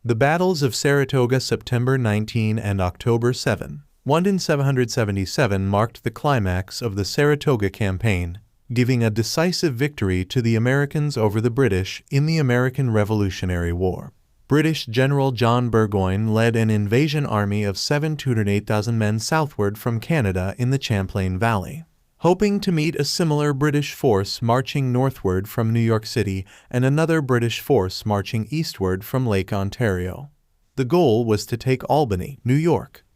The Battles of Saratoga, September 19 and October 7, 1777 marked the climax of the Saratoga campaign, giving a decisive victory to the Americans over the British in the American Revolutionary War. British General John Burgoyne led an invasion army of 708,000 men southward from Canada in the Champlain Valley, hoping to meet a similar British force marching northward from New York City and another British force marching eastward from Lake Ontario. The goal was to take Albany, New York.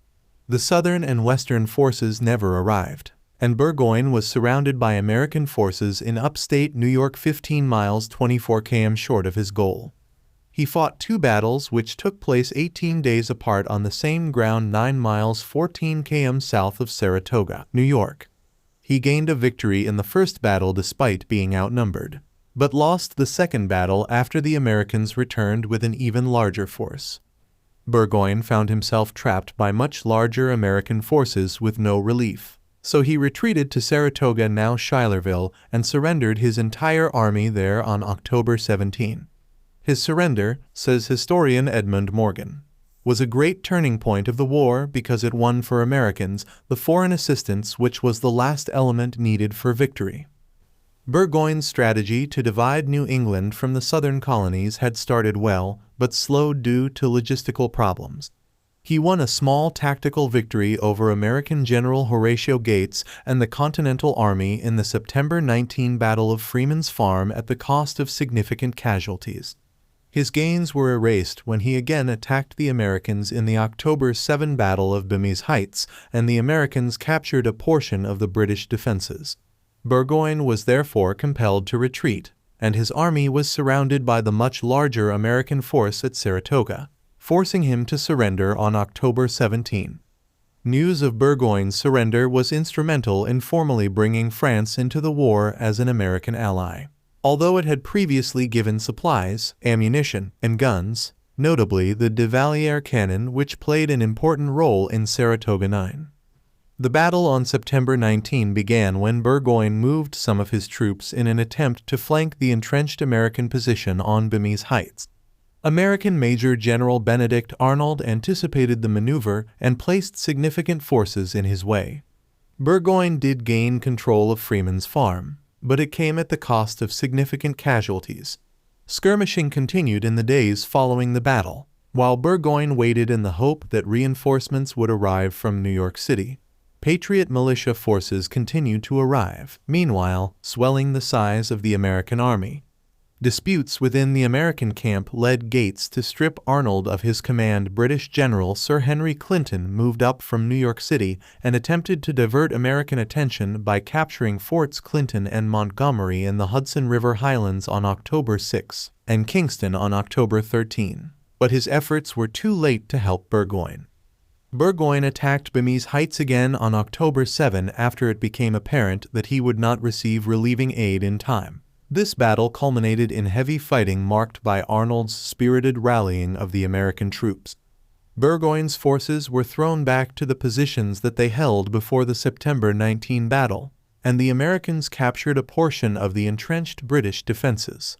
The southern and western forces never arrived, and Burgoyne was surrounded by American forces in upstate New York 15 miles 24 km short of his goal. He fought two battles which took place 18 days apart on the same ground 9 miles 14 km south of Saratoga, New York. He gained a victory in the first battle despite being outnumbered, but lost the second battle after the Americans returned with an even larger force. Burgoyne found himself trapped by much larger American forces with no relief, so he retreated to Saratoga, now Schuylerville, and surrendered his entire army there on October 17. His surrender, says historian Edmund Morgan, was a great turning point of the war because it won for Americans the foreign assistance which was the last element needed for victory. Burgoyne's strategy to divide New England from the southern colonies had started well, but slowed due to logistical problems. He won a small tactical victory over American General Horatio Gates and the Continental Army in the September 19 Battle of Freeman's Farm at the cost of significant casualties. His gains were erased when he again attacked the Americans in the October 7 Battle of Bimy's Heights, and the Americans captured a portion of the British defenses. Burgoyne was therefore compelled to retreat, and his army was surrounded by the much larger American force at Saratoga, forcing him to surrender on October 17. News of Burgoyne's surrender was instrumental in formally bringing France into the war as an American ally. Although it had previously given supplies, ammunition, and guns, notably the de Vallière cannon, which played an important role in Saratoga 9. The battle on September 19 began when Burgoyne moved some of his troops in an attempt to flank the entrenched American position on Bimy's Heights. American Major General Benedict Arnold anticipated the maneuver and placed significant forces in his way. Burgoyne did gain control of Freeman's Farm, but it came at the cost of significant casualties. Skirmishing continued in the days following the battle, while Burgoyne waited in the hope that reinforcements would arrive from New York City. Patriot militia forces continued to arrive, meanwhile swelling the size of the American army. Disputes within the American camp led Gates to strip Arnold of his command. British General Sir Henry Clinton moved up from New York City and attempted to divert American attention by capturing Forts Clinton and Montgomery in the Hudson River Highlands on October 6 and Kingston on October 13, but his efforts were too late to help Burgoyne. Burgoyne attacked Bimy's Heights again on October 7 after it became apparent that he would not receive relieving aid in time. This battle culminated in heavy fighting marked by Arnold's spirited rallying of the American troops. Burgoyne's forces were thrown back to the positions that they held before the September 19 battle, and the Americans captured a portion of the entrenched British defenses.